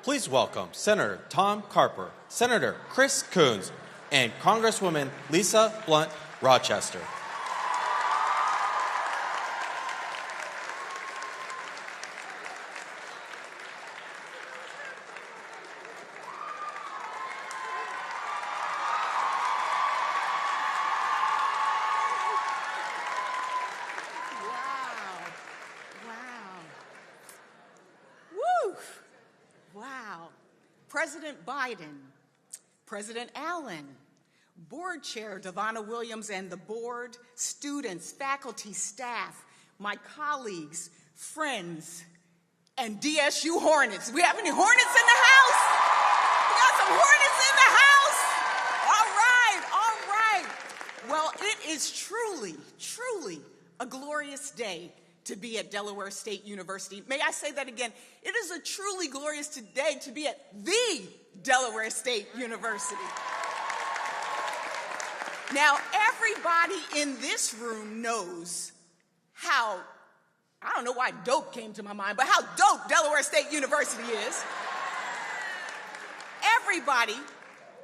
please welcome Senator Tom Carper, Senator Chris Coons, and Congresswoman Lisa Blunt Rochester. President Biden, President Allen, Board Chair Devonna Williams and the board, students, faculty, staff, my colleagues, friends, and DSU Hornets. We have any Hornets in the house? We got some Hornets in the house? All right. Well, it is truly a glorious day to be at Delaware State University. May I say that again? It is a truly glorious day to be at the Delaware State University. Now, everybody in this room knows how, I don't know why dope came to my mind, but how dope Delaware State University is. Everybody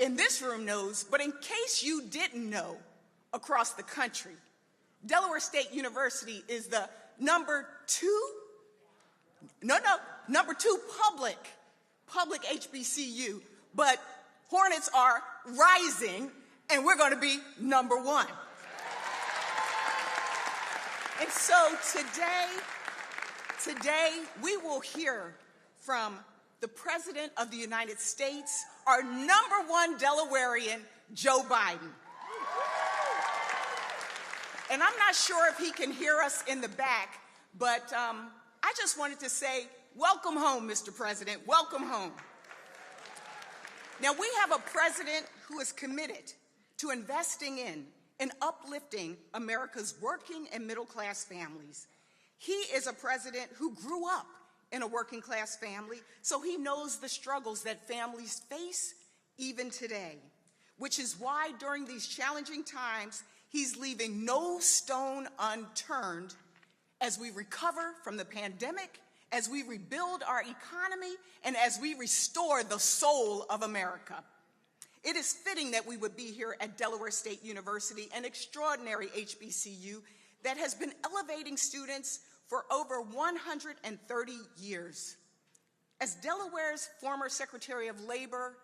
in this room knows, but in case you didn't know, across the country, Delaware State University is the number two public HBCU, but Hornets are rising, and we're going to be number one. And so today we will hear from the President of the United States, our number one Delawarean, Joe Biden. And I'm not sure if he can hear us in the back, but I just wanted to say, welcome home, Mr. President, welcome home. Now, we have a president who is committed to investing in and uplifting America's working and middle-class families. He is a president who grew up in a working-class family, so he knows the struggles that families face even today, which is why during these challenging times, he's leaving no stone unturned as we recover from the pandemic, as we rebuild our economy, and as we restore the soul of America. It is fitting that we would be here at Delaware State University, an extraordinary HBCU that has been elevating students for over 130 years. As Delaware's former Secretary of Labor,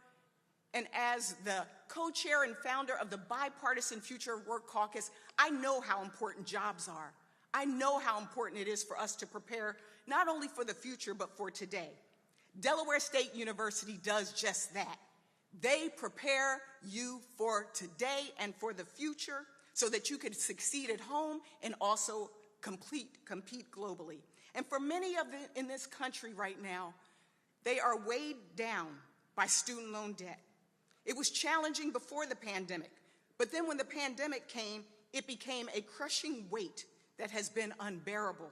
and as the co-chair and founder of the Bipartisan Future Work Caucus, I know how important jobs are. I know how important it is for us to prepare not only for the future, but for today. Delaware State University does just that. They prepare you for today and for the future so that you can succeed at home and also compete globally. And for many of them in this country right now, they are weighed down by student loan debt. It was challenging before the pandemic, but then when the pandemic came, it became a crushing weight that has been unbearable.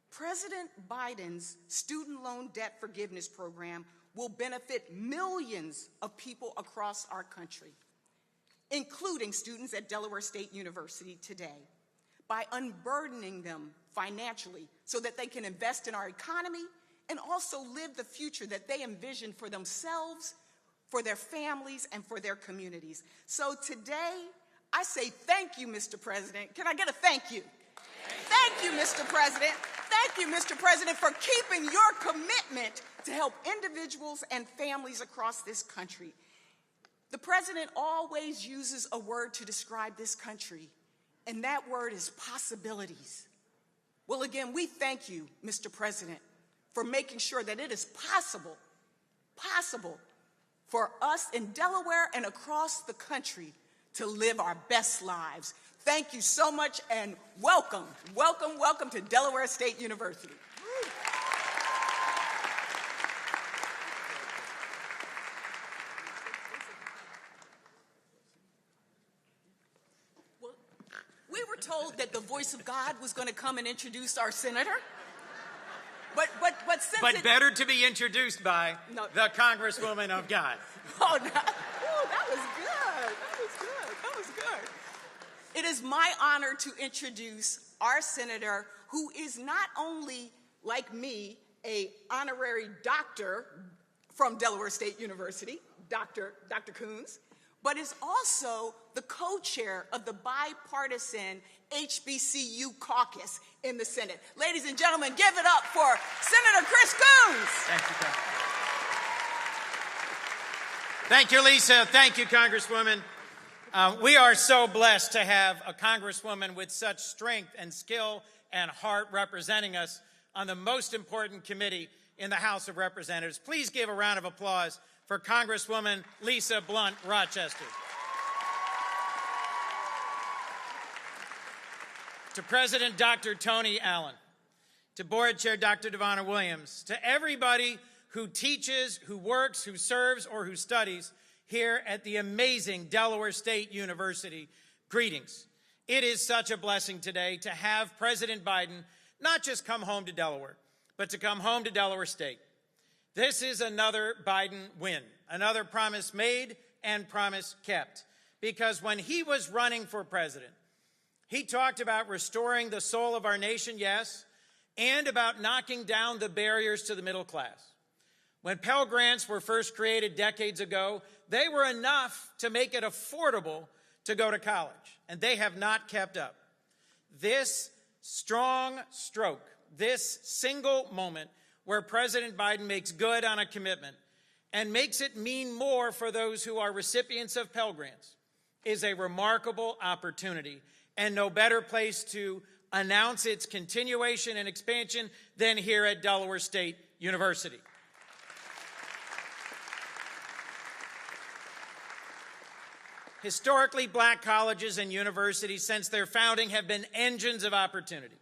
President Biden's student loan debt forgiveness program will benefit millions of people across our country, including students at Delaware State University today, by unburdening them financially so that they can invest in our economy and also live the future that they envision for themselves, for their families, and for their communities. So today, I say thank you, Mr. President. Can I get a thank you? Thank you, Mr. President. Thank you, Mr. President, for keeping your commitment to help individuals and families across this country. The president always uses a word to describe this country, and that word is possibilities. Well, again, we thank you, Mr. President, for making sure that it is possible for us in Delaware and across the country to live our best lives. Thank you so much, and welcome to Delaware State University. Well, we were told that the voice of God was going to come and introduce our senator. But better to be introduced by the Congresswoman of God. Oh, that was good. It is my honor to introduce our senator, who is not only, like me, an honorary doctor from Delaware State University, Dr. Coons, but is also the co-chair of the bipartisan HBCU caucus in the Senate. Ladies and gentlemen, give it up for Senator Chris Coons. Thank you, Congresswoman. Thank you, Lisa. Thank you, Congresswoman. We are so blessed to have a Congresswoman with such strength and skill and heart representing us on the most important committee in the House of Representatives. Please give a round of applause for Congresswoman Lisa Blunt Rochester. To President Dr. Tony Allen, to Board Chair Dr. Devonna Williams, to everybody who teaches, who works, who serves, or who studies here at the amazing Delaware State University, greetings. It is such a blessing today to have President Biden not just come home to Delaware, but to come home to Delaware State. This is another Biden win, another promise made and promise kept. Because when he was running for president, he talked about restoring the soul of our nation, yes, and about knocking down the barriers to the middle class. When Pell Grants were first created decades ago, they were enough to make it affordable to go to college, and they have not kept up. This strong stroke, this single moment where President Biden makes good on a commitment and makes it mean more for those who are recipients of Pell Grants, is a remarkable opportunity, and no better place to announce its continuation and expansion than here at Delaware State University. Historically, black colleges and universities since their founding have been engines of opportunity.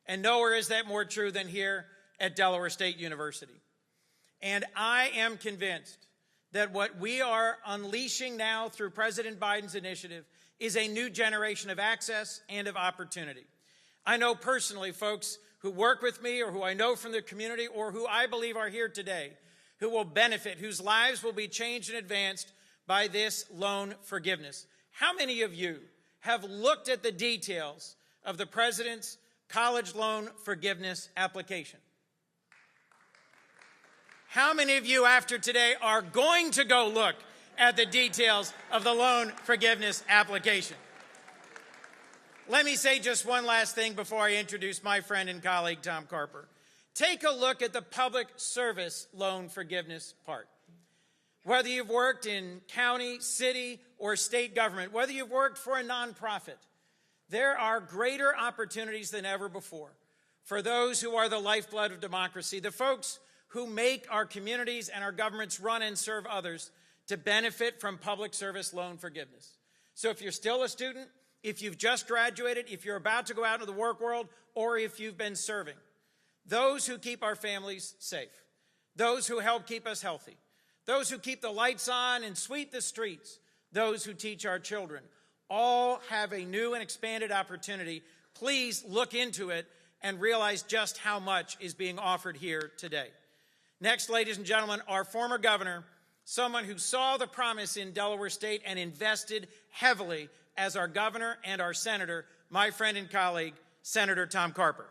And nowhere is that more true than here at Delaware State University. And I am convinced that what we are unleashing now through President Biden's initiative is a new generation of access and of opportunity. I know personally folks who work with me or who I know from the community or who I believe are here today who will benefit, whose lives will be changed and advanced by this loan forgiveness. How many of you have looked at the details of the President's college loan forgiveness application? How many of you after today are going to go look at the details of the loan forgiveness application? Let me say just one last thing before I introduce my friend and colleague, Tom Carper. Take a look at the public service loan forgiveness part. Whether you've worked in county, city, or state government, whether you've worked for a nonprofit, there are greater opportunities than ever before for those who are the lifeblood of democracy, the folks who make our communities and our governments run and serve others, to benefit from public service loan forgiveness. So if you're still a student, if you've just graduated, if you're about to go out into the work world, or if you've been serving, those who keep our families safe, those who help keep us healthy, those who keep the lights on and sweep the streets, those who teach our children, all have a new and expanded opportunity. Please look into it and realize just how much is being offered here today. Next, ladies and gentlemen, our former governor, someone who saw the promise in Delaware State and invested heavily as our governor and our senator, my friend and colleague, Senator Tom Carper.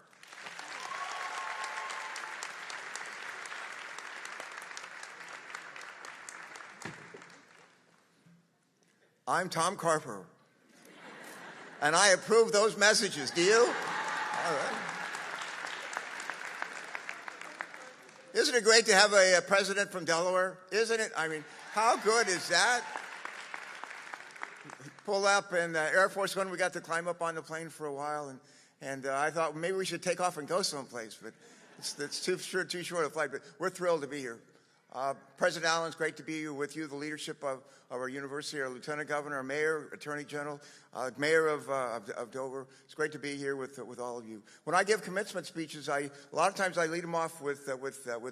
I'm Tom Carper, and I approve those messages. Do you? All right. Isn't it great to have a president from Delaware? Isn't it? I mean, how good is that? Pull up in Air Force One. We got to climb up on the plane for a while, and I thought maybe we should take off and go someplace, but it's too short a flight. But we're thrilled to be here. President Allen, it's great to be with you, the leadership of our university, our lieutenant governor, our mayor, attorney general, mayor of Dover. It's great to be here with all of you. When I give commencement speeches, a lot of times I lead them off with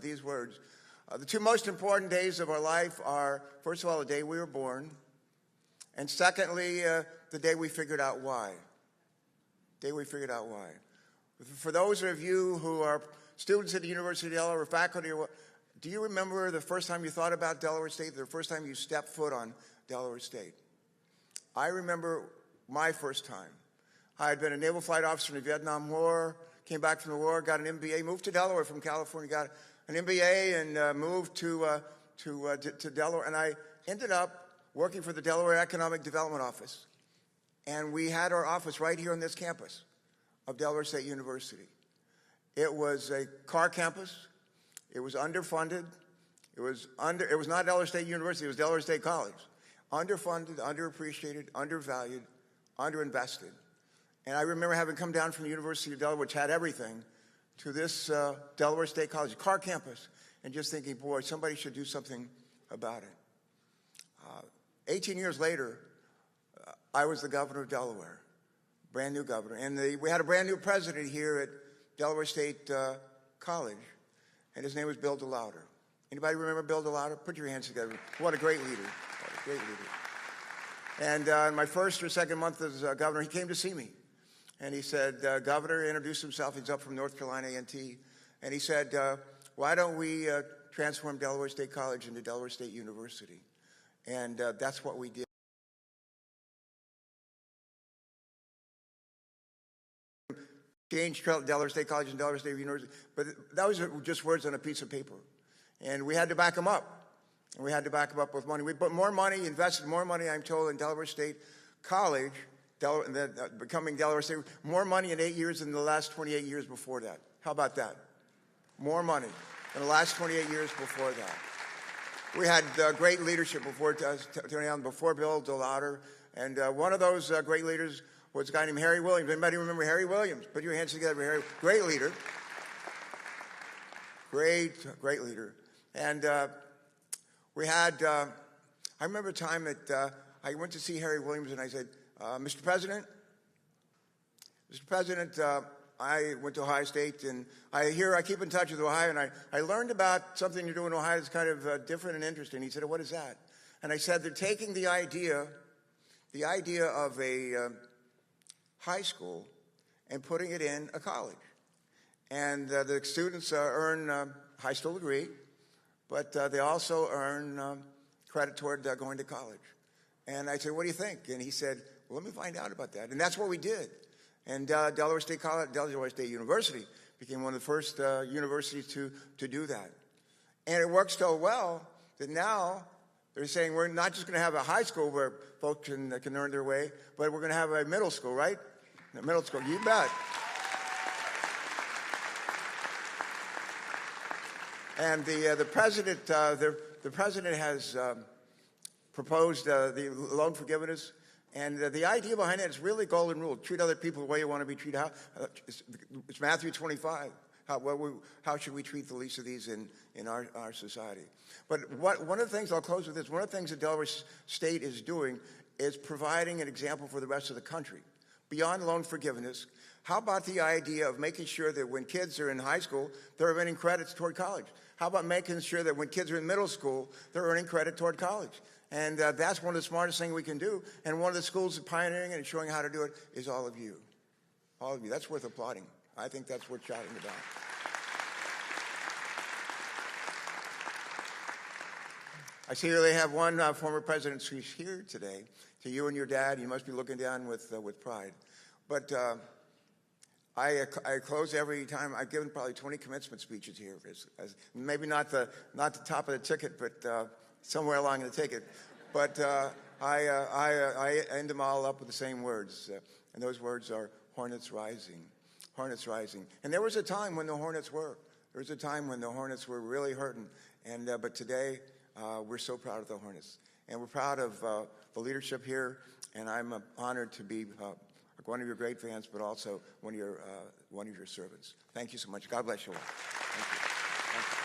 these words. The two most important days of our life are, first of all, the day we were born, and secondly, the day we figured out why. The day we figured out why. For those of you who are students at the University of Delaware, or faculty, or what, do you remember the first time you thought about Delaware State, the first time you stepped foot on Delaware State? I remember my first time. I had been a naval flight officer in the Vietnam War, came back from the war, got an MBA, moved to Delaware from California, got an MBA, and moved to to Delaware, and I ended up working for the Delaware Economic Development Office. And we had our office right here on this campus of Delaware State University. It was a car campus. It was underfunded. It was not Delaware State University, it was Delaware State College. Underfunded, underappreciated, undervalued, underinvested. And I remember having come down from the University of Delaware, which had everything, to this Delaware State College, car campus, and just thinking, boy, somebody should do something about it. 18 years later, I was the governor of Delaware, brand new governor. And we had a brand new president here at Delaware State College, and his name was Bill DeLauder. Anybody remember Bill DeLauder? Put your hands together. What a great leader. What a great leader. And in my first or second month as governor, he came to see me. And he said, Governor, introduced himself. He's up from North Carolina A&T. And he said, why don't we transform Delaware State College into Delaware State University? And that's what we did. Changed Delaware State College and Delaware State University. But that was just words on a piece of paper. And we had to back them up. And we had to back them up with money. We put more money, invested more money, I'm told, in Delaware State College, becoming Delaware State, more money in 8 years than the last 28 years before that. How about that? More money than the last 28 years before that. We had great leadership before Bill DeLauder. And one of those great leaders was a guy named Harry Williams. Anybody remember Harry Williams? Put your hands together for Harry. Great leader. Great leader. And we had, I remember a time that I went to see Harry Williams and I said, Mr. President, I went to Ohio State and I keep in touch with Ohio, and I learned about something you're doing in Ohio that's kind of different and interesting. He said, what is that? And I said, they're taking the idea of a high school and putting it in a college. And the students earn a high school degree, but they also earn credit toward going to college. And I said, what do you think? And he said, well, let me find out about that. And that's what we did. And Delaware State University became one of the first universities to do that. And it worked so well that now they're saying we're not just going to have a high school where folks can earn their way, but we're going to have a middle school, right? A middle school, you bet. And the president has proposed the loan forgiveness, and the idea behind it is really golden rule: treat other people the way you want to be treated. It's Matthew 25. How should we treat the least of these in our society? But one of the things, I'll close with this, one of the things that Delaware State is doing is providing an example for the rest of the country. Beyond loan forgiveness, how about the idea of making sure that when kids are in high school, they're earning credits toward college? How about making sure that when kids are in middle school, they're earning credit toward college? And that's one of the smartest things we can do. And one of the schools pioneering it and showing how to do it is all of you. All of you. That's worth applauding. I think that's worth shouting about. I see they have one former president who's here today. To you and your dad, you must be looking down with pride. But I close every time. I've given probably 20 commencement speeches here. Maybe not the top of the ticket, but somewhere along the ticket. But I end them all up with the same words. And those words are hornets rising, hornets rising. And there was a time when the hornets were. There was a time when the hornets were really hurting. And but today, we're so proud of the hornets. And we're proud of the leadership here. And I'm honored to be one of your great fans, but also one of your servants. Thank you so much. God bless you all. Thank you. Thank you.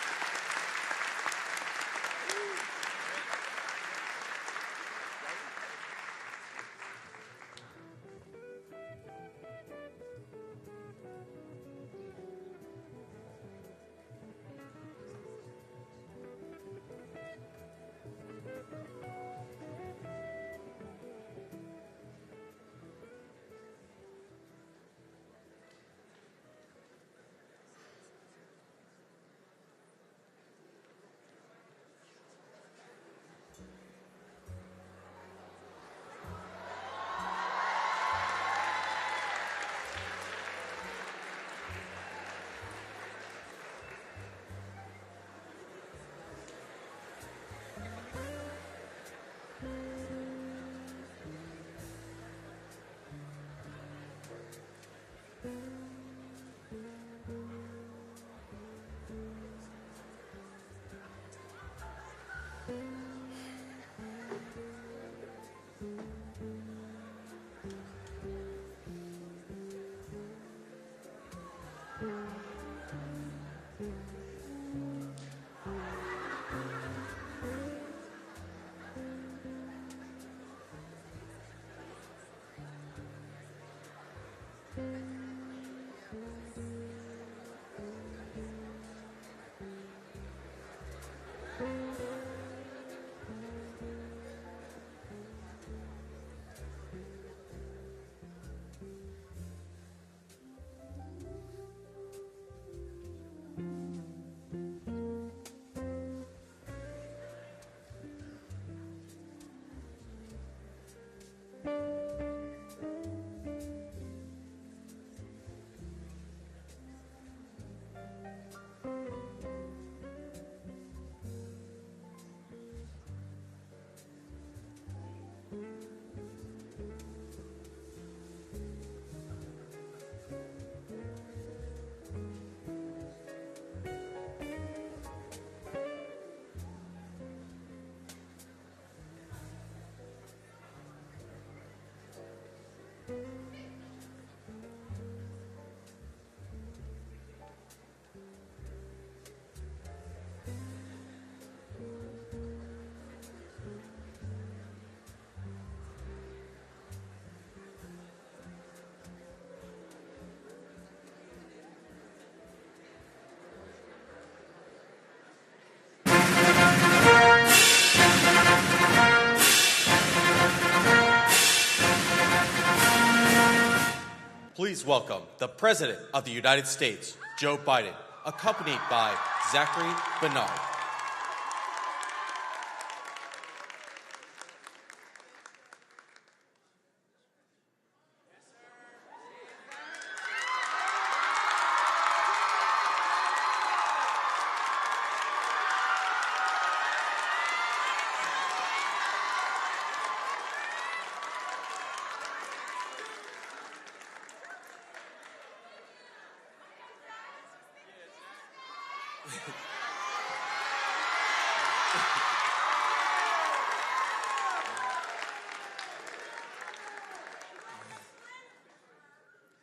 Please welcome the President of the United States, Joe Biden, accompanied by Zachary Bernard.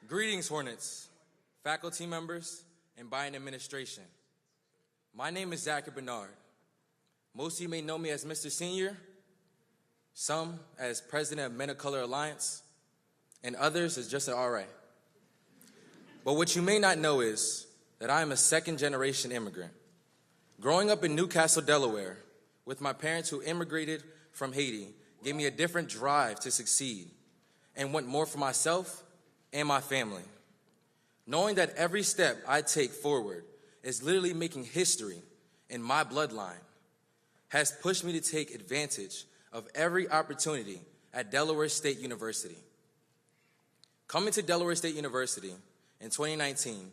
Greetings, Hornets, faculty members, and Biden administration. My name is Zachary Bernard. Most of you may know me as Mr. Senior, some as President of Men of Color Alliance, and others as just an RA. But what you may not know is that I am a second-generation immigrant. Growing up in Newcastle, Delaware, with my parents who immigrated from Haiti, gave me a different drive to succeed and want more for myself and my family. Knowing that every step I take forward is literally making history in my bloodline has pushed me to take advantage of every opportunity at Delaware State University. Coming to Delaware State University in 2019,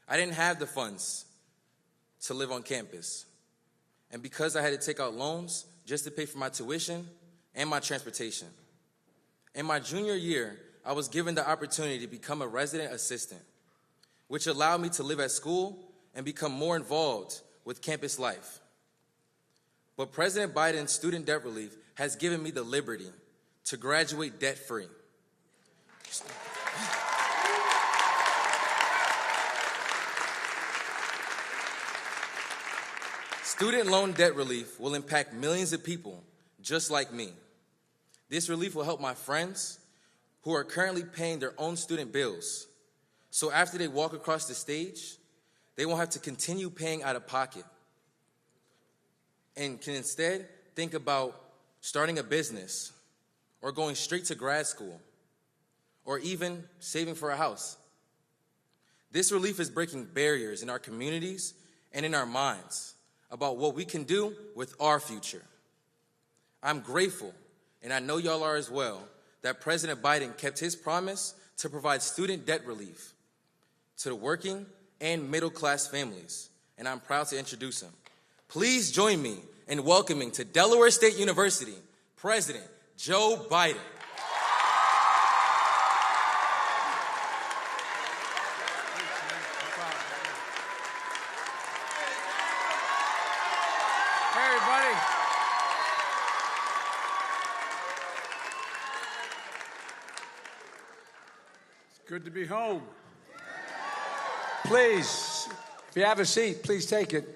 I didn't have the funds to live on campus. And because I had to take out loans just to pay for my tuition and my transportation. In my junior year, I was given the opportunity to become a resident assistant, which allowed me to live at school and become more involved with campus life. But President Biden's student debt relief has given me the liberty to graduate debt-free. Student loan debt relief will impact millions of people just like me. This relief will help my friends who are currently paying their own student bills. So after they walk across the stage, they won't have to continue paying out of pocket and can instead think about starting a business or going straight to grad school or even saving for a house. This relief is breaking barriers in our communities and in our minds about what we can do with our future. I'm grateful, and I know y'all are as well, that President Biden kept his promise to provide student debt relief to the working and middle-class families, and I'm proud to introduce him. Please join me in welcoming to Delaware State University, President Joe Biden. Hey, everybody. It's good to be home. Please, if you have a seat, please take it.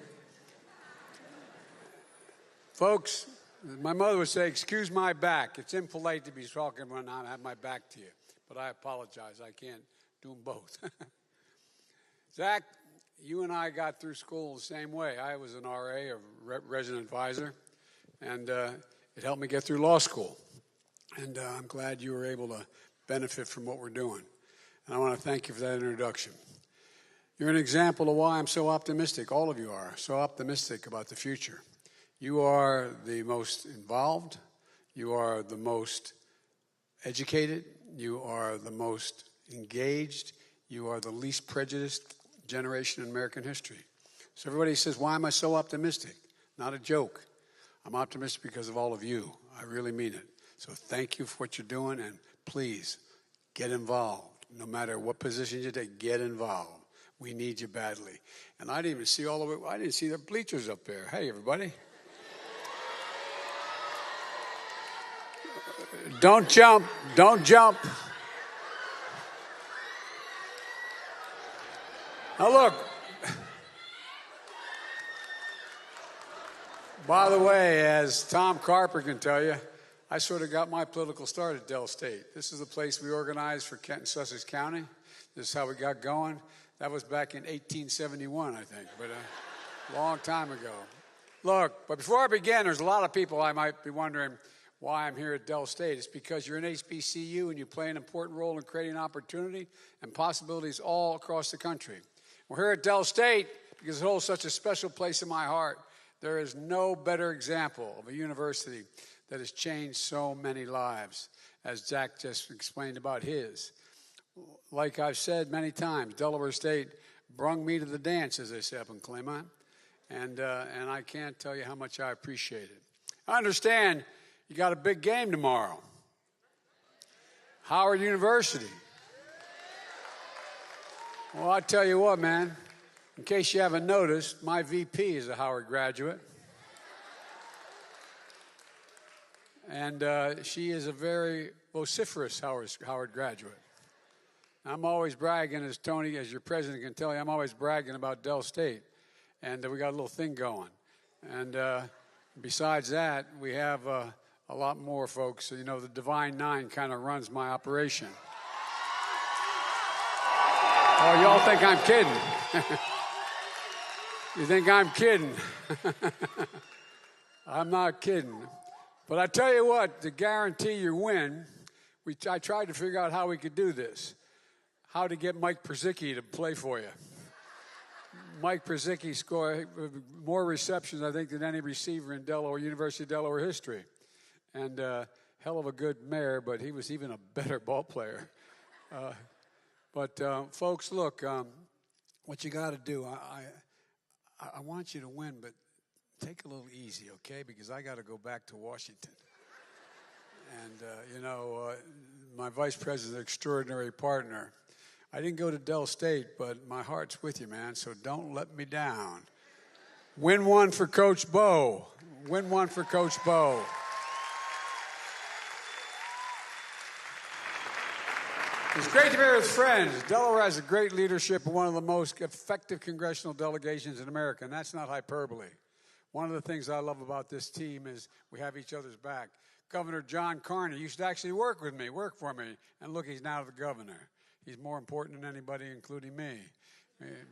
Folks, my mother would say, excuse my back. It's impolite to be talking when I have my back to you. But I apologize. I can't do them both. Zach, you and I got through school the same way. I was an RA, a resident advisor, and it helped me get through law school. And I'm glad you were able to benefit from what we're doing. And I want to thank you for that introduction. You're an example of why I'm so optimistic. All of you are so optimistic about the future. You are the most involved. You are the most educated. You are the most engaged. You are the least prejudiced generation in American history. So everybody says, why am I so optimistic? Not a joke. I'm optimistic because of all of you. I really mean it. So thank you for what you're doing, and please get involved. No matter what position you take, get involved. We need you badly. And I didn't even see all the way, I didn't see the bleachers up there. Hey, everybody. Don't jump. Don't jump. Now look. By the way, as Tom Carper can tell you, I sort of got my political start at Dell State. This is the place we organized for Kent and Sussex County. This is how we got going. That was back in 1871, I think, but a long time ago. Look, but before I begin, there's a lot of people I might be wondering why I'm here at Dell State. It's because you're an HBCU and you play an important role in creating opportunity and possibilities all across the country. We're here at Dell State because it holds such a special place in my heart. There is no better example of a university that has changed so many lives, as Zach just explained about his. Like I've said many times, Delaware State brung me to the dance, as they say up in Claymont, and I can't tell you how much I appreciate it. I understand you got a big game tomorrow. Howard University. Well, I tell you what, man, in case you haven't noticed, my VP is a Howard graduate. And she is a very vociferous Howard graduate. I'm always bragging, as Tony, as your president can tell you, I'm always bragging about Dell State. And we got a little thing going. And besides that, we have a lot more folks. You know, the Divine Nine kind of runs my operation. Oh, y'all think I'm kidding. You think I'm kidding. I'm not kidding. But I tell you what, to guarantee your win, I tried to figure out how we could do this. How to get Mike Przicki to play for you. Mike Przicki scored more receptions, I think, than any receiver in University of Delaware history. And hell of a good mayor, but he was even a better ball player. But folks, look, what you got to do, I want you to win, but take a little easy, okay? Because I got to go back to Washington. And, my vice president, extraordinary partner. I didn't go to Dell State, but my heart's with you, man, so don't let me down. Win one for Coach Bo. Win one for Coach Bo. It's great to be here with friends. Delaware has a great leadership and one of the most effective congressional delegations in America, and that's not hyperbole. One of the things I love about this team is we have each other's back. Governor John Carney used to actually work for me, and look, he's now the governor. He's more important than anybody, including me,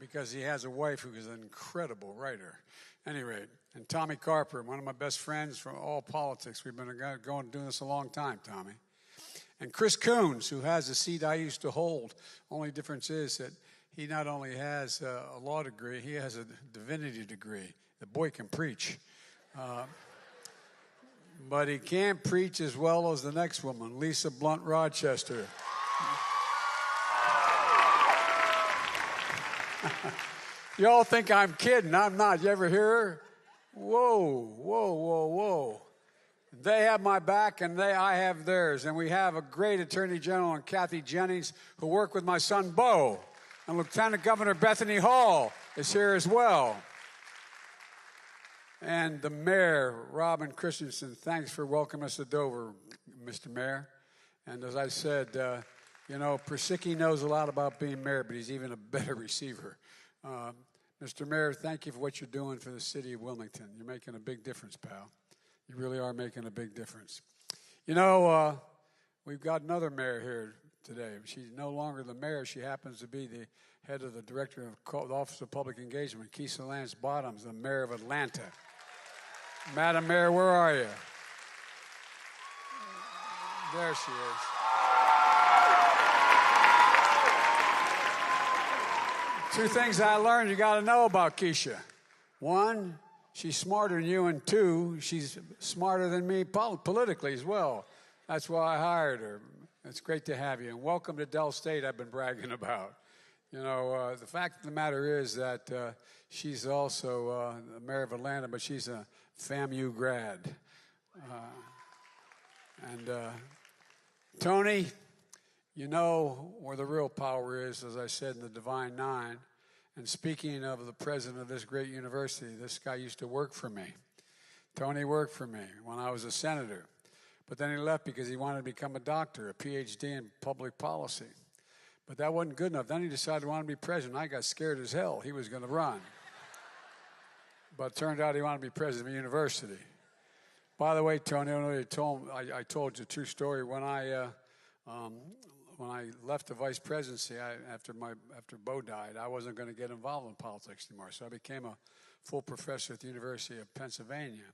because he has a wife who is an incredible writer. Anyway, and Tommy Carper, one of my best friends from all politics. We've been doing this a long time, Tommy. And Chris Coons, who has a seat I used to hold. Only difference is that he not only has a law degree, he has a divinity degree. The boy can preach. But he can't preach as well as the next woman, Lisa Blunt Rochester. Y'all think I'm kidding. I'm not. You ever hear her? Whoa, whoa, whoa, whoa. They have my back and I have theirs. And we have a great Attorney General, Kathy Jennings, who worked with my son, Bo. And Lieutenant Governor Bethany Hall is here as well. And the mayor, Robin Christensen, thanks for welcoming us to Dover, Mr. Mayor. And as I said, Przicki knows a lot about being mayor, but he's even a better receiver. Mr. Mayor, thank you for what you're doing for the city of Wilmington. You're making a big difference, pal. You really are making a big difference. We've got another mayor here today. She's no longer the mayor. She happens to be the head of the director of the Office of Public Engagement, Keisha Lance Bottoms, the mayor of Atlanta. Madam Mayor, where are you? There she is. Two things I learned you got to know about Keisha. One, she's smarter than you, and two, she's smarter than me politically as well. That's why I hired her. It's great to have you. And welcome to Dell State I've been bragging about. You know, the fact of the matter is that she's also the mayor of Atlanta, but she's a FAMU grad. Tony, you know where the real power is, as I said in the Divine Nine. And speaking of the president of this great university, this guy used to work for me. Tony worked for me when I was a senator. But then he left because he wanted to become a doctor, a PhD in public policy. But that wasn't good enough. Then he decided he wanted to be president. I got scared as hell he was going to run. But it turned out he wanted to be president of a university. By the way, Tony, I told you a true story. When I left the vice presidency after Bo died, I wasn't going to get involved in politics anymore. So I became a full professor at the University of Pennsylvania.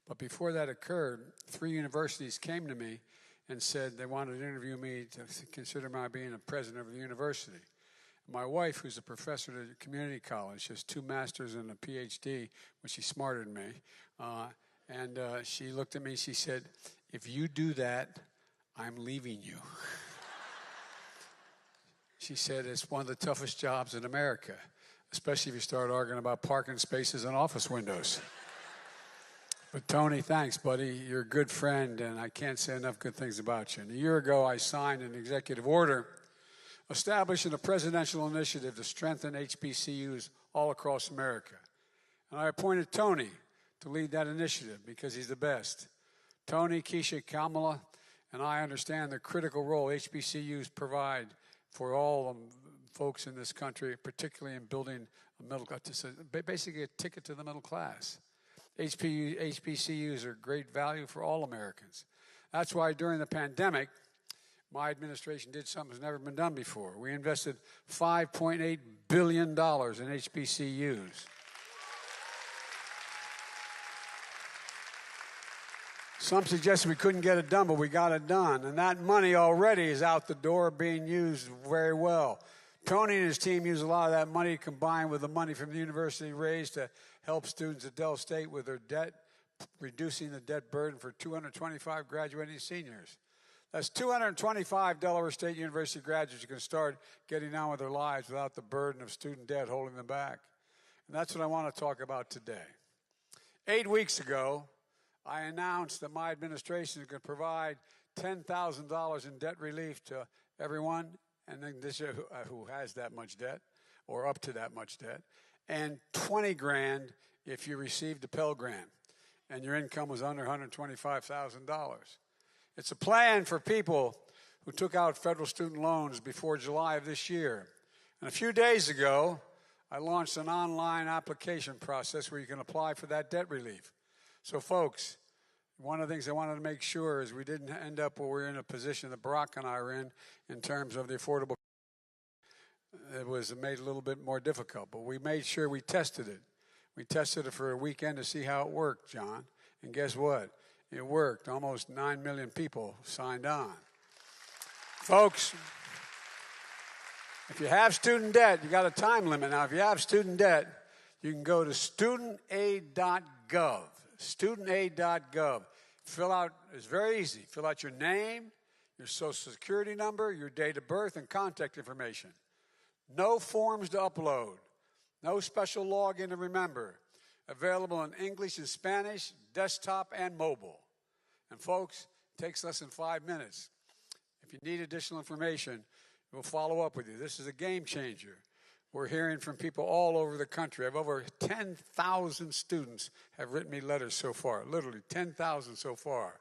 But before that occurred, 3 universities came to me and said they wanted to interview me to consider my being a president of the university. My wife, who's a professor at a community college, she has 2 masters and a PhD, which she's smarter than me. And she looked at me, she said, "If you do that, I'm leaving you." She said, "It's one of the toughest jobs in America, especially if you start arguing about parking spaces and office windows." But Tony, thanks, buddy. You're a good friend, and I can't say enough good things about you. And a year ago, I signed an executive order establishing a presidential initiative to strengthen HBCUs all across America. And I appointed Tony to lead that initiative because he's the best. Tony, Keisha, Kamala, and I understand the critical role HBCUs provide for all folks in this country, particularly in building a middle class, basically a ticket to the middle class. HBCUs are great value for all Americans. That's why during the pandemic, my administration did something that's never been done before. We invested $5.8 billion in HBCUs. Some suggested we couldn't get it done, but we got it done. And that money already is out the door being used very well. Tony and his team use a lot of that money combined with the money from the university raised to help students at Dell State with their debt, reducing the debt burden for 225 graduating seniors. That's 225 Delaware State University graduates who can start getting on with their lives without the burden of student debt holding them back. And that's what I want to talk about today. 8 weeks ago, I announced that my administration is going to provide $10,000 in debt relief to everyone, and then this year who has that much debt, or up to that much debt, and $20,000 if you received a Pell Grant and your income was under $125,000. It's a plan for people who took out federal student loans before July of this year. And a few days ago, I launched an online application process where you can apply for that debt relief. So, folks, one of the things I wanted to make sure is we didn't end up where we're in a position that Barack and I are in terms of the affordable. It was made a little bit more difficult, but we made sure we tested it. We tested it for a weekend to see how it worked, John. And guess what? It worked. Almost 9 million people signed on. Folks, if you have student debt, you got a time limit. Now, if you have student debt, you can go to studentaid.gov. Studentaid.gov. Fill out, it's very easy. Fill out your name, your social security number, your date of birth, and contact information. No forms to upload. No special login to remember. Available in English and Spanish, desktop, and mobile. And folks, it takes less than 5 minutes. If you need additional information, we'll follow up with you. This is a game changer. We're hearing from people all over the country. I have over 10,000 students have written me letters so far, literally 10,000 so far.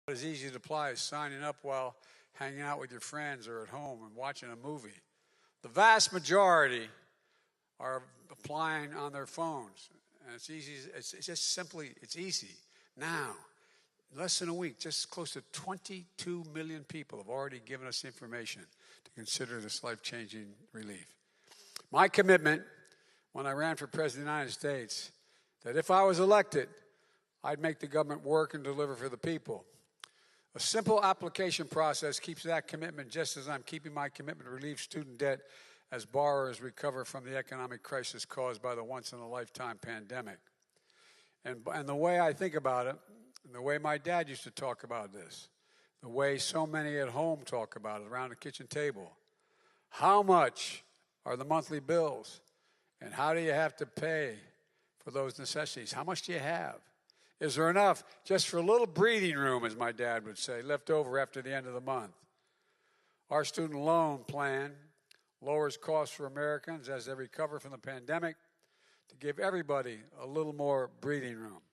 It's easy to apply as signing up while hanging out with your friends or at home and watching a movie. The vast majority are applying on their phones. And it's easy. It's just simply, it's easy. Now, in less than a week, just close to 22 million people have already given us information to consider this life-changing relief. My commitment when I ran for President of the United States, that if I was elected, I'd make the government work and deliver for the people. A simple application process keeps that commitment just as I'm keeping my commitment to relieve student debt as borrowers recover from the economic crisis caused by the once-in-a-lifetime pandemic. And the way I think about it, and the way my dad used to talk about this, the way so many at home talk about it around the kitchen table. How much are the monthly bills? And how do you have to pay for those necessities? How much do you have? Is there enough just for a little breathing room, as my dad would say, left over after the end of the month? Our student loan plan lowers costs for Americans as they recover from the pandemic to give everybody a little more breathing room.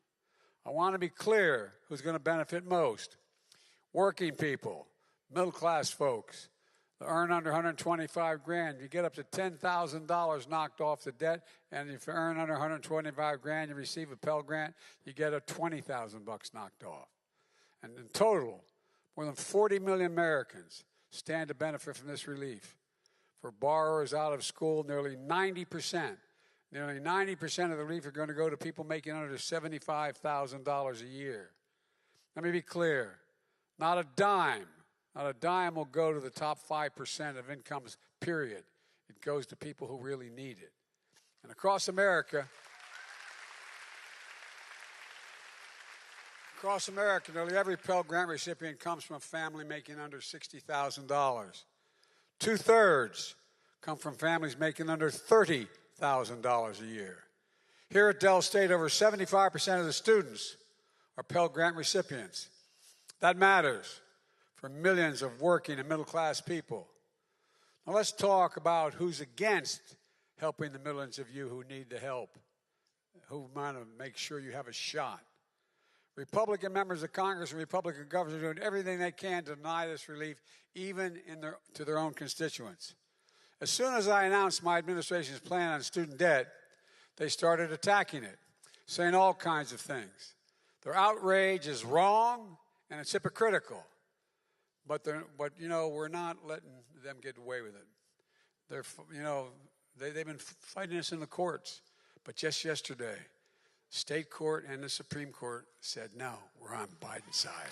I want to be clear who's going to benefit most. Working people, middle-class folks, that earn under $125,000, you get up to $10,000 knocked off the debt, and if you earn under $125,000, you receive a Pell Grant, you get a $20,000 knocked off. And in total, more than 40 million Americans stand to benefit from this relief. For borrowers out of school, nearly 90% of the relief are going to go to people making under $75,000 a year. Let me be clear, not a dime will go to the top 5% of incomes, period. It goes to people who really need it. And across America, nearly every Pell Grant recipient comes from a family making under $60,000. 2/3 come from families making under $30,000 a year. Here at Dell State, over 75% of the students are Pell Grant recipients. That matters for millions of working and middle-class people. Now let's talk about who's against helping the millions of you who need the help, who want to make sure you have a shot. Republican members of Congress and Republican governors are doing everything they can to deny this relief, even to their own constituents. As soon as I announced my administration's plan on student debt, they started attacking it, saying all kinds of things. Their outrage is wrong and it's hypocritical. But we're not letting them get away with it. They've been fighting us in the courts. But just yesterday, state court and the Supreme Court said, no, we're on Biden's side.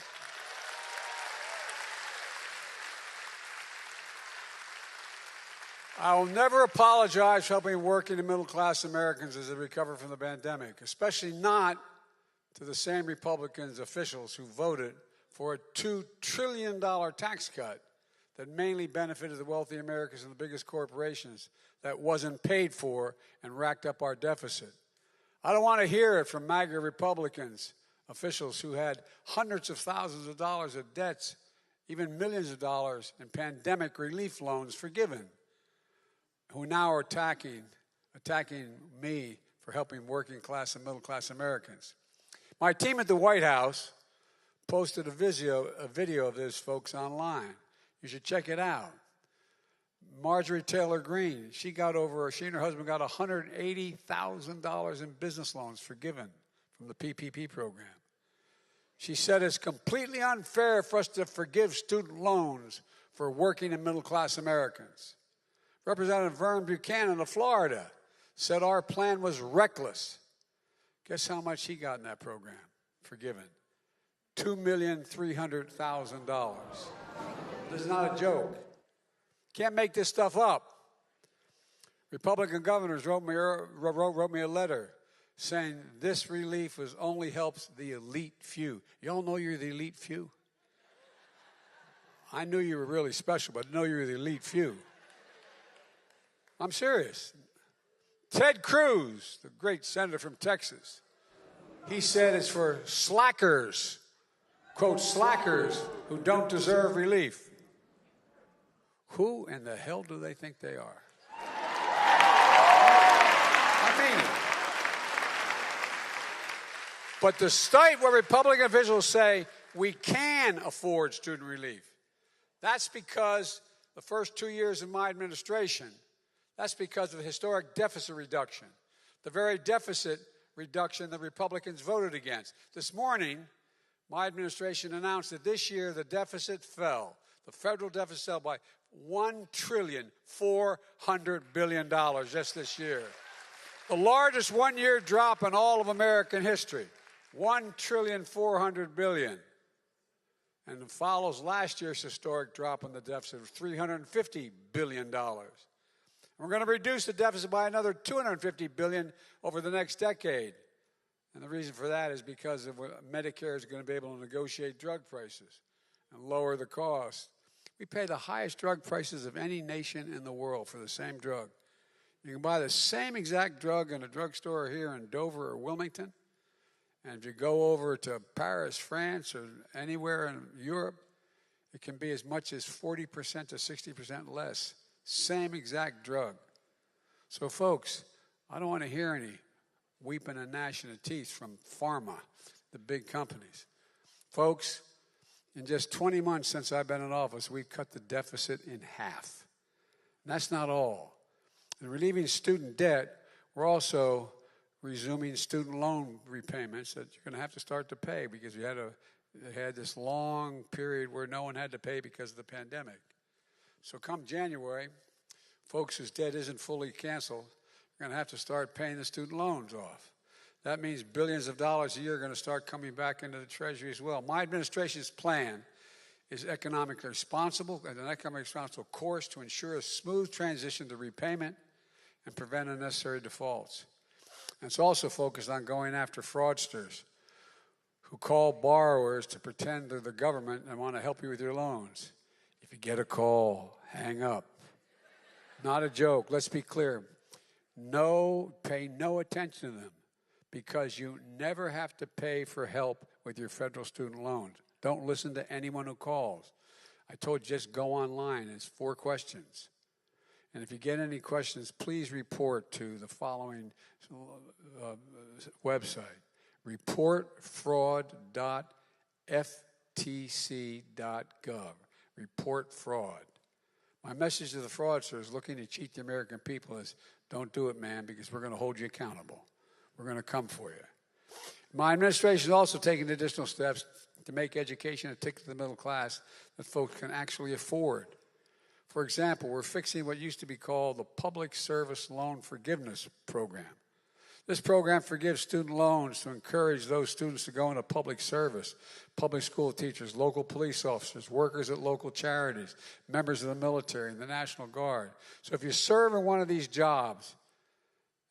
I will never apologize for helping working and middle-class Americans as they recover from the pandemic, especially not to the same Republicans officials who voted for a $2 trillion tax cut that mainly benefited the wealthy Americans and the biggest corporations that wasn't paid for and racked up our deficit. I don't want to hear it from MAGA Republicans, officials who had hundreds of thousands of dollars of debts, even millions of dollars in pandemic relief loans forgiven, who now are attacking me for helping working class and middle class Americans. My team at the White House posted a video of this, folks, online. You should check it out. Marjorie Taylor Greene, she and her husband got $180,000 in business loans forgiven from the PPP program. She said it's completely unfair for us to forgive student loans for working and middle class Americans. Representative Vern Buchanan of Florida said our plan was reckless. Guess how much he got in that program forgiven? $2,300,000. This is not a joke. Can't make this stuff up. Republican governors wrote me a letter saying this relief only helps the elite few. You all know you're the elite few? I knew you were really special, but I didn't know you were the elite few. I'm serious. Ted Cruz, the great senator from Texas, he said it's for slackers, quote, slackers who don't deserve relief. Who in the hell do they think they are? I mean it. But despite what Republican officials say, we can afford student relief. That's because the first 2 years of my administration, that's because of the historic deficit reduction, the very deficit reduction that Republicans voted against. This morning, my administration announced that this year the deficit fell. The federal deficit fell by $1.4 trillion just this year. The largest one-year drop in all of American history, $1.4 trillion. And it follows last year's historic drop in the deficit of $350 billion. We're going to reduce the deficit by another $250 billion over the next decade. And the reason for that is because Medicare is going to be able to negotiate drug prices. and lower the cost. We pay the highest drug prices of any nation in the world for the same drug. You can buy the same exact drug in a drugstore here in Dover or Wilmington, and if you go over to Paris, France, or anywhere in Europe, it can be as much as 40% to 60% less. Same exact drug. So, folks, I don't want to hear any weeping and gnashing of teeth from pharma, the big companies. Folks, in just 20 months since I've been in office, we've cut the deficit in half. And that's not all. In relieving student debt, we're also resuming student loan repayments that you're going to have to start to pay because we had this long period where no one had to pay because of the pandemic. So come January, folks whose debt isn't fully canceled are going to have to start paying the student loans off. That means billions of dollars a year are going to start coming back into the Treasury as well. My administration's plan is economically responsible and an economically responsible course to ensure a smooth transition to repayment and prevent unnecessary defaults. And it's also focused on going after fraudsters who call borrowers to pretend they're the government and want to help you with your loans. If you get a call, hang up. Not a joke. Let's be clear. Pay no attention to them because you never have to pay for help with your federal student loans. Don't listen to anyone who calls. I told you just go online. It's 4 questions. And if you get any questions, please report to the following website, reportfraud.ftc.gov. Report fraud. My message to the fraudsters looking to cheat the American people is don't do it, man, because we're going to hold you accountable. We're going to come for you. My administration is also taking additional steps to make education a ticket to the middle class that folks can actually afford. For example, we're fixing what used to be called the Public Service Loan Forgiveness Program. This program forgives student loans to encourage those students to go into public service, public school teachers, local police officers, workers at local charities, members of the military and the National Guard. So if you serve in one of these jobs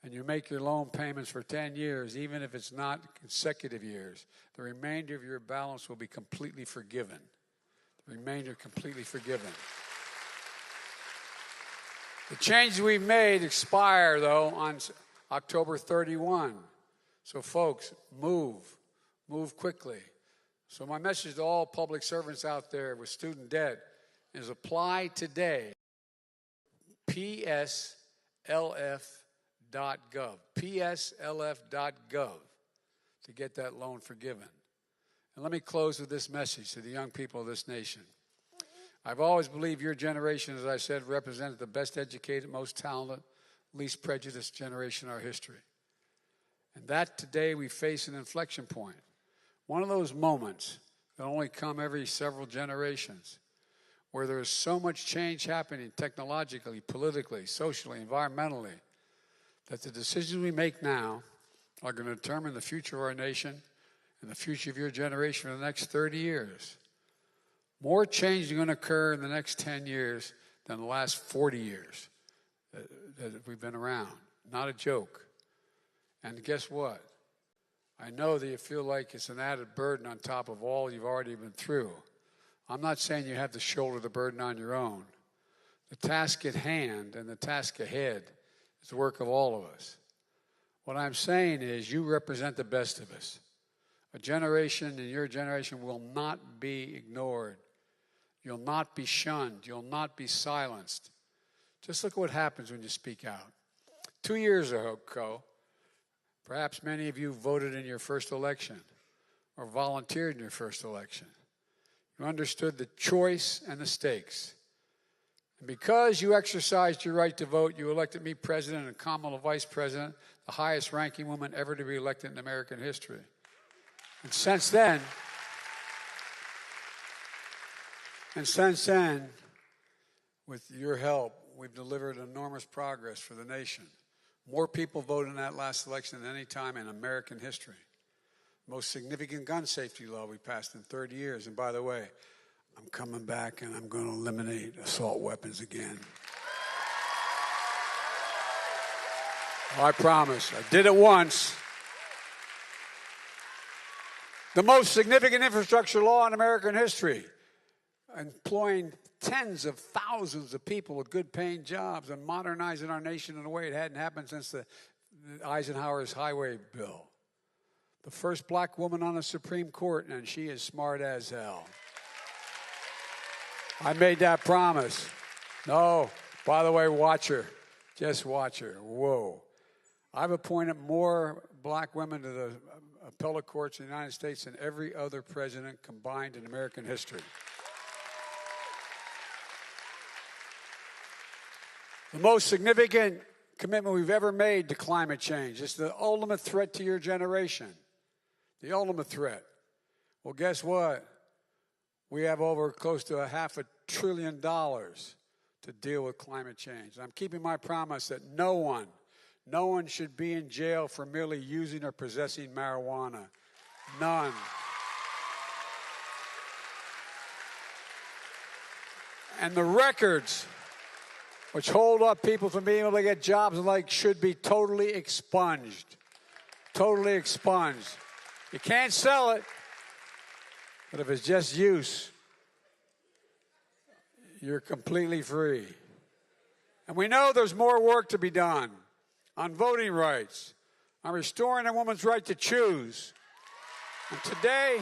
and you make your loan payments for 10 years, even if it's not consecutive years, the remainder of your balance will be completely forgiven. The remainder completely forgiven. The changes we've made expire, though, on October 31. So, folks, move quickly. So my message to all public servants out there with student debt is apply today. pslf.gov. pslf.gov to get that loan forgiven. And let me close with this message to the young people of this nation. I've always believed your generation, as I said, represented the best educated, most talented, least prejudiced generation in our history. And that today we face an inflection point. One of those moments that only come every several generations where there is so much change happening technologically, politically, socially, environmentally, that the decisions we make now are going to determine the future of our nation and the future of your generation for the next 30 years. More change is going to occur in the next 10 years than the last 40 years that we've been around. Not a joke. And guess what? I know that you feel like it's an added burden on top of all you've already been through. I'm not saying you have to shoulder the burden on your own. The task at hand and the task ahead is the work of all of us. What I'm saying is you represent the best of us. A generation and your generation will not be ignored. You'll not be shunned. You'll not be silenced. Just look at what happens when you speak out. 2 years ago, perhaps many of you voted in your first election or volunteered in your first election. You understood the choice and the stakes. And because you exercised your right to vote, you elected me president and Kamala vice president, the highest ranking woman ever to be elected in American history. And since then, with your help, we've delivered enormous progress for the nation. More people voted in that last election than any time in American history. Most significant gun safety law we passed in 30 years. And by the way, I'm coming back and I'm going to eliminate assault weapons again. Oh, I promise. I did it once. The most significant infrastructure law in American history. employing tens of thousands of people with good paying jobs and modernizing our nation in a way it hadn't happened since the Eisenhower's highway bill. The first black woman on the Supreme Court, and she is smart as hell. I made that promise. No, by the way, watch her. Just watch her. Whoa. I've appointed more black women to the appellate courts in the United States than every other president combined in American history. The most significant commitment we've ever made to climate change. It's the ultimate threat to your generation. The ultimate threat. Well, guess what? We have over close to $500 billion to deal with climate change. I'm keeping my promise that no one should be in jail for merely using or possessing marijuana. None. And the records which hold up people from being able to get jobs and like should be totally expunged. Totally expunged. You can't sell it, but if it's just use, you're completely free. And we know there's more work to be done on voting rights, on restoring a woman's right to choose. And today,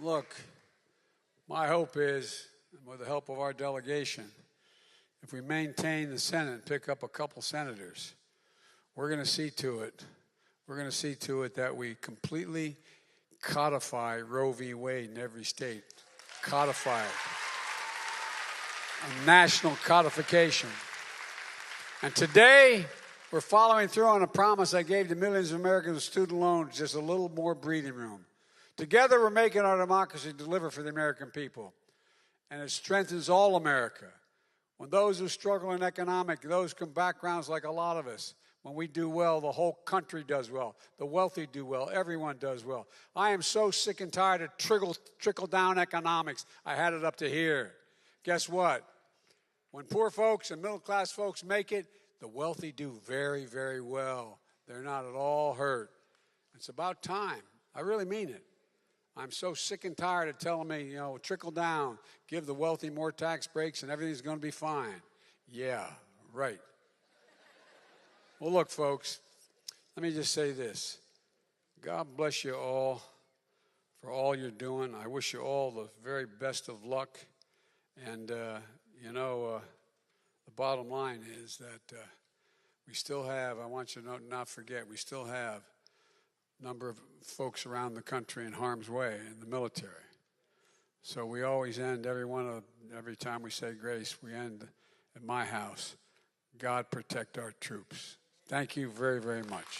look, my hope is, with the help of our delegation, if we maintain the Senate and pick up a couple senators, we're going to see to it that we completely codify Roe v. Wade in every state. Codify it. A national codification. And today, we're following through on a promise I gave to millions of Americans with student loans, just a little more breathing room. Together, we're making our democracy deliver for the American people. And it strengthens all America. When those who struggle in economic, those from backgrounds like a lot of us, when we do well, the whole country does well. The wealthy do well. Everyone does well. I am so sick and tired of trickle-down economics. I had it up to here. Guess what? When poor folks and middle-class folks make it, the wealthy do very, very well. They're not at all hurt. It's about time. I really mean it. I'm so sick and tired of telling me, trickle down, give the wealthy more tax breaks and everything's going to be fine. Yeah, right. Well, look, folks, let me just say this. God bless you all for all you're doing. I wish you all the very best of luck. And, the bottom line is that we still have, I want you to not forget, we still have number of folks around the country in harm's way in the military. So we always end every time we say grace, we end at my house. God protect our troops. Thank you very, very much.